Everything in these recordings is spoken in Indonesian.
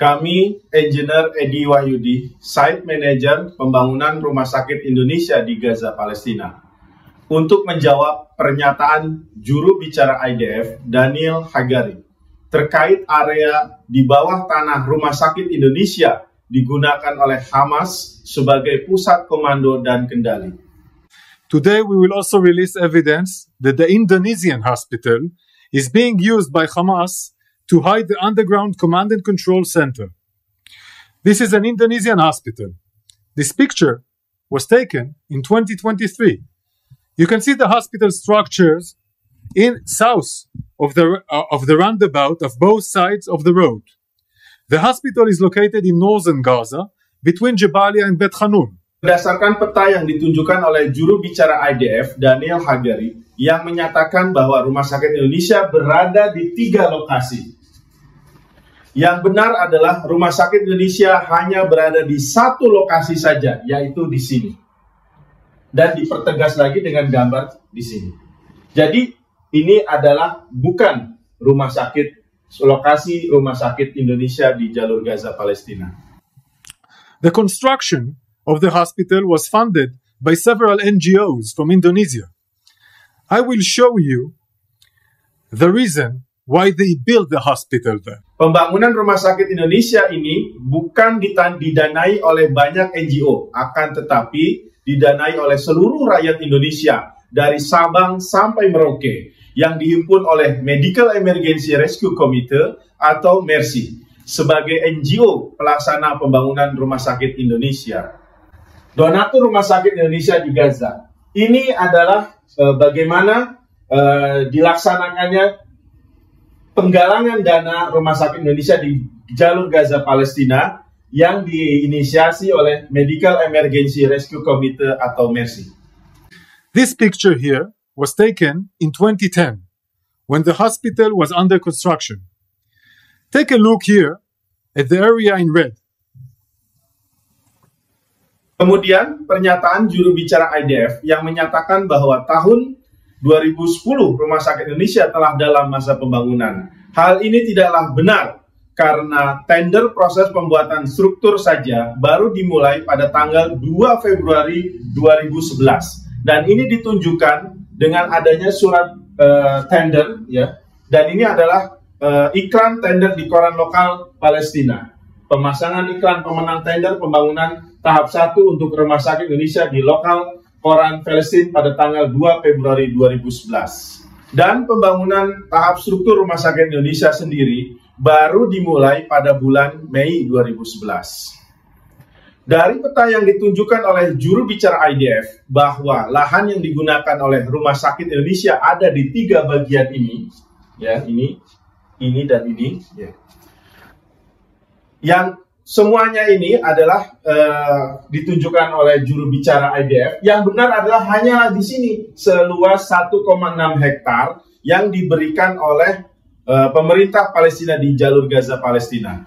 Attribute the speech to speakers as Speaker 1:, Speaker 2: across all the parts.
Speaker 1: Kami, Engineer Edi Wahyudi, Site Manager Pembangunan Rumah Sakit Indonesia di Gaza, Palestina, untuk menjawab pernyataan juru bicara IDF, Daniel Hagari, terkait area di bawah tanah Rumah Sakit Indonesia digunakan oleh Hamas sebagai pusat komando dan kendali.
Speaker 2: Today we will also release evidence that the Indonesian hospital is being used by Hamas to hide the underground command and control center. This is an Indonesian hospital. This picture was taken in 2023. You can see the hospital structures in south of the roundabout of both sides of the road. The hospital is located in northern Gaza between Jabalia and Bet Hanun.
Speaker 1: Berdasarkan peta yang ditunjukkan oleh juru bicara IDF, Daniel Hagari, yang menyatakan bahwa Rumah Sakit Indonesia berada di 3 lokasi. Yang benar adalah Rumah Sakit Indonesia hanya berada di 1 lokasi saja, yaitu di sini. Dan dipertegas lagi dengan gambar di sini. Jadi, ini adalah bukan lokasi Rumah Sakit Indonesia di jalur Gaza, Palestina.
Speaker 2: The construction of the hospital was funded by several NGOs from Indonesia. I will show you the reason why they built the hospital there.
Speaker 1: Pembangunan Rumah Sakit Indonesia ini bukan didanai oleh banyak NGO, akan tetapi didanai oleh seluruh rakyat Indonesia dari Sabang sampai Merauke yang dihimpun oleh Medical Emergency Rescue Committee atau MERSI sebagai NGO pelaksana pembangunan Rumah Sakit Indonesia. Donatur Rumah Sakit Indonesia di Gaza. Ini adalah bagaimana dilaksanakannya penggalangan dana Rumah Sakit Indonesia di jalur Gaza, Palestina yang diinisiasi oleh Medical Emergency Rescue Committee atau MERSI.
Speaker 2: This picture here was taken in 2010 when the hospital was under construction. Take a look here at the area in red.
Speaker 1: Kemudian pernyataan juru bicara IDF yang menyatakan bahwa tahun 2010 Rumah Sakit Indonesia telah dalam masa pembangunan. Hal ini tidaklah benar karena tender proses pembuatan struktur saja baru dimulai pada tanggal 2 Februari 2011. Dan ini ditunjukkan dengan adanya surat tender, ya. Dan ini adalah iklan tender di koran lokal Palestina. Pemasangan iklan pemenang tender pembangunan tahap 1 untuk Rumah Sakit Indonesia di lokal koran Palestina pada tanggal 2 Februari 2011. Dan pembangunan tahap struktur Rumah Sakit Indonesia sendiri baru dimulai pada bulan Mei 2011. Dari peta yang ditunjukkan oleh juru bicara IDF bahwa lahan yang digunakan oleh Rumah Sakit Indonesia ada di 3 bagian ini, ya, ini dan ini, ya. Yang semuanya ini adalah ditunjukkan oleh juru bicara IDF. Yang benar adalah hanya di sini seluas 1,6 hektar yang diberikan oleh pemerintah Palestina di jalur Gaza, Palestina.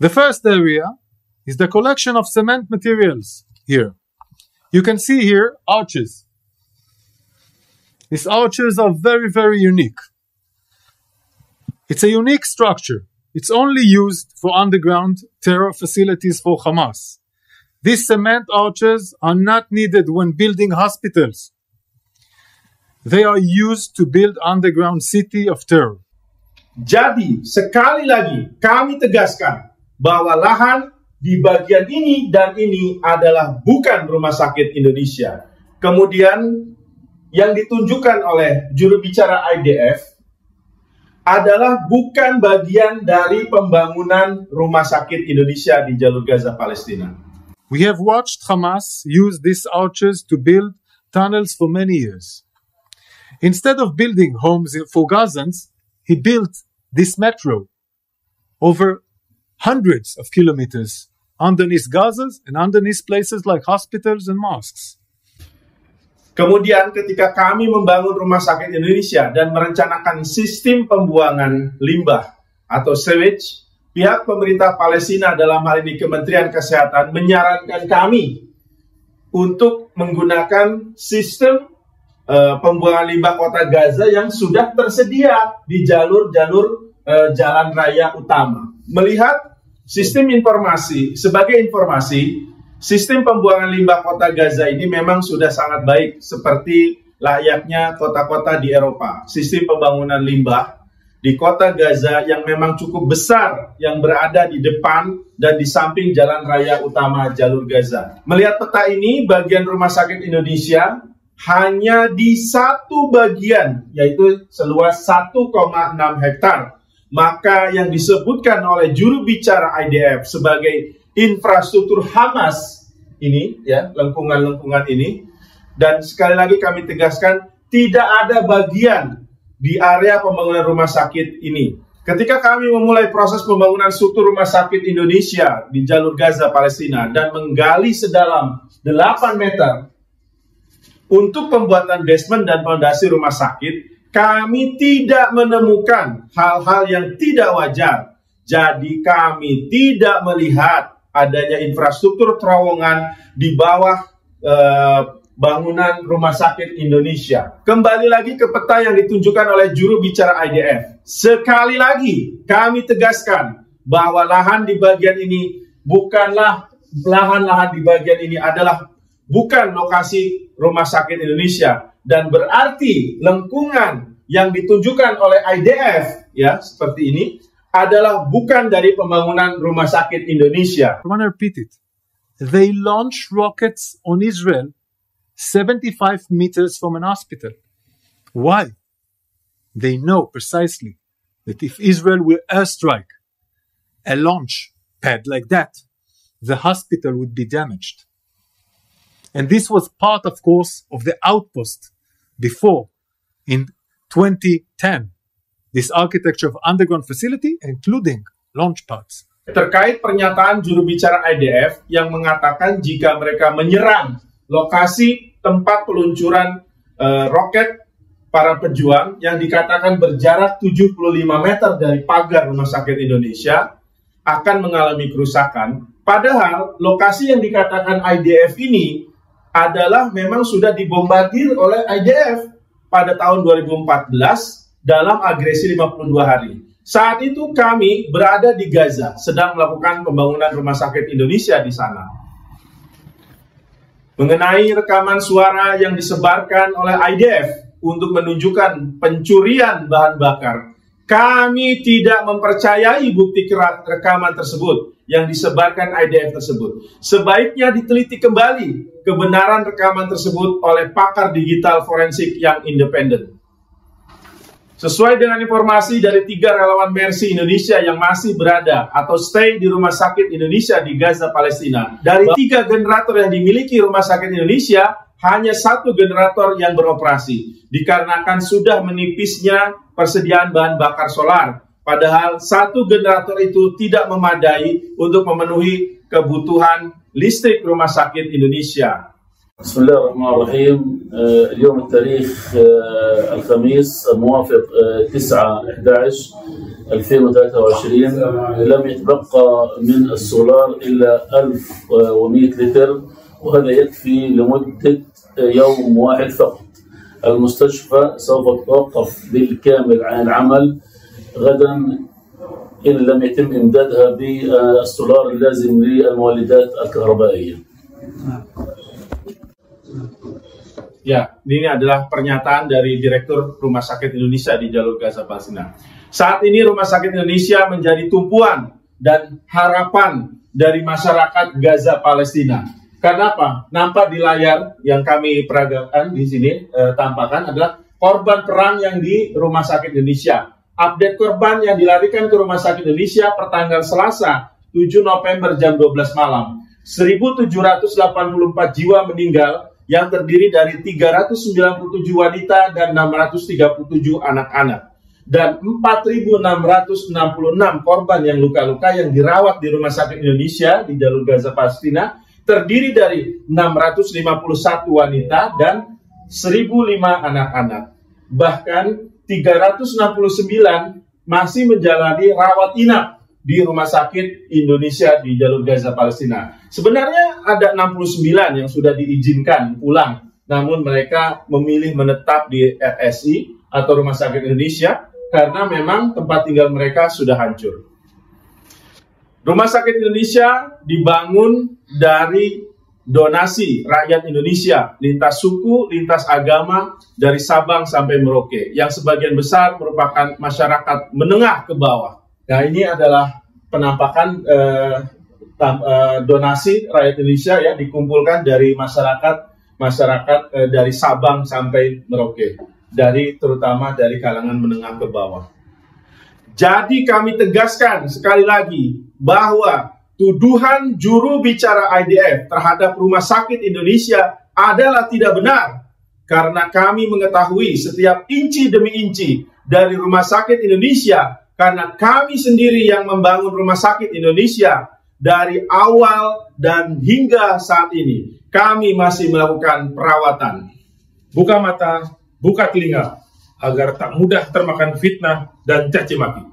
Speaker 2: The first area is the collection of cement materials here. You can see here arches. These arches are very, very unique. It's a unique structure. It's only used for underground terror facilities for Hamas. These cement arches are not needed when building hospitals. They are used to build underground city of terror.
Speaker 1: Jadi, sekali lagi kami tegaskan bahwa lahan di bagian ini dan ini adalah bukan Rumah Sakit Indonesia. Kemudian yang ditunjukkan oleh juru bicara IDF adalah bukan bagian dari pembangunan Rumah Sakit Indonesia di jalur Gaza, Palestina.
Speaker 2: We have watched Hamas use these arches to build tunnels for many years. Instead of building homes for Gazans, he built this metro over hundreds of kilometers underneath Gaza and underneath places like hospitals and mosques.
Speaker 1: Kemudian ketika kami membangun Rumah Sakit Indonesia dan merencanakan sistem pembuangan limbah atau sewage, pihak pemerintah Palestina dalam hal ini Kementerian Kesehatan menyarankan kami untuk menggunakan sistem pembuangan limbah kota Gaza yang sudah tersedia di jalur-jalur jalan raya utama. Melihat sebagai informasi, sistem pembuangan limbah kota Gaza ini memang sudah sangat baik, seperti layaknya kota-kota di Eropa. Sistem pembangunan limbah di kota Gaza yang memang cukup besar, yang berada di depan dan di samping jalan raya utama jalur Gaza. Melihat peta ini, bagian Rumah Sakit Indonesia hanya di satu bagian, yaitu seluas 1,6 hektar. Maka yang disebutkan oleh juru bicara IDF sebagai infrastruktur Hamas ini, ya, lengkungan-lengkungan ini, dan sekali lagi kami tegaskan, tidak ada bagian di area pembangunan rumah sakit ini. Ketika kami memulai proses pembangunan struktur rumah sakit Indonesia di jalur Gaza, Palestina, dan menggali sedalam 8 meter untuk pembuatan basement dan fondasi rumah sakit, kami tidak menemukan hal-hal yang tidak wajar. Jadi kami tidak melihat adanya infrastruktur terowongan di bawah bangunan rumah sakit Indonesia. Kembali lagi ke peta yang ditunjukkan oleh juru bicara IDF. Sekali lagi kami tegaskan bahwa lahan di bagian ini bukanlah lahan-lahan di bagian ini adalah bukan lokasi rumah sakit Indonesia, dan berarti lengkungan yang ditunjukkan oleh IDF, ya, seperti ini adalah bukan dari pembangunan rumah sakit Indonesia.
Speaker 2: I want to repeat it. They launch rockets on Israel 75 meters from an hospital. Why? They know precisely that if Israel will airstrike a launch pad like that, the hospital would be damaged. And this was part, of course, of the outpost before in 2010. This architecture of underground facility, including launch pads.
Speaker 1: Terkait pernyataan juru bicara IDF yang mengatakan jika mereka menyerang lokasi tempat peluncuran roket para pejuang yang dikatakan berjarak 75 meter dari pagar Rumah Sakit Indonesia akan mengalami kerusakan. Padahal lokasi yang dikatakan IDF ini adalah memang sudah dibombardir oleh IDF pada tahun 2014 dalam agresi 52 hari. Saat itu kami berada di Gaza, sedang melakukan pembangunan Rumah Sakit Indonesia di sana. Mengenai rekaman suara yang disebarkan oleh IDF untuk menunjukkan pencurian bahan bakar, kami tidak mempercayai bukti rekaman tersebut yang disebarkan IDF tersebut. Sebaiknya diteliti kembali kebenaran rekaman tersebut oleh pakar digital forensik yang independen. Sesuai dengan informasi dari 3 relawan Mercy Indonesia yang masih berada atau stay di Rumah Sakit Indonesia di Gaza, Palestina, dari 3 generator yang dimiliki Rumah Sakit Indonesia, hanya 1 generator yang beroperasi, dikarenakan sudah menipisnya persediaan bahan bakar solar. Padahal 1 generator itu tidak memadai untuk memenuhi kebutuhan listrik Rumah Sakit Indonesia.
Speaker 3: بسم الله الرحمن الرحيم. اليوم التاريخ الخميس الموافق 9/11/2023. لم يتبقى من السولار إلا 1100 لتر، وهذا يكفي لمدة يوم واحد فقط. المستشفى سوف تتوقف بالكامل عن العمل غدا إن لم يتم إمدادها بالسولار اللازم للمولدات الكهربائية.
Speaker 1: Ya, ini adalah pernyataan dari Direktur Rumah Sakit Indonesia di jalur Gaza, Palestina. Saat ini Rumah Sakit Indonesia menjadi tumpuan dan harapan dari masyarakat Gaza, Palestina. Karena apa? Nampak di layar yang kami peragakan di sini, tampakkan adalah korban perang yang di Rumah Sakit Indonesia. Update korban yang dilarikan ke Rumah Sakit Indonesia pertanggal Selasa 7 November jam 12 malam. 1.784 jiwa meninggal, yang terdiri dari 397 wanita dan 637 anak-anak. Dan 4.666 korban yang luka-luka yang dirawat di Rumah Sakit Indonesia di jalur Gaza, Palestina, terdiri dari 651 wanita dan 1.005 anak-anak. Bahkan 369 masih menjalani rawat inap di Rumah Sakit Indonesia di jalur Gaza, Palestina. Sebenarnya ada 69 yang sudah diizinkan pulang, namun mereka memilih menetap di RSI atau Rumah Sakit Indonesia karena memang tempat tinggal mereka sudah hancur. Rumah Sakit Indonesia dibangun dari donasi rakyat Indonesia, lintas suku, lintas agama, dari Sabang sampai Merauke, yang sebagian besar merupakan masyarakat menengah ke bawah. Nah, ini adalah penampakan donasi rakyat Indonesia ya, dikumpulkan dari masyarakat dari Sabang sampai Merauke, terutama dari kalangan menengah ke bawah. Jadi kami tegaskan sekali lagi bahwa tuduhan juru bicara IDF terhadap Rumah Sakit Indonesia adalah tidak benar, karena kami mengetahui setiap inci demi inci dari Rumah Sakit Indonesia, karena kami sendiri yang membangun Rumah Sakit Indonesia dari awal dan hingga saat ini. Kami masih melakukan perawatan.
Speaker 4: Buka mata, buka telinga, agar tak mudah termakan fitnah dan caci maki.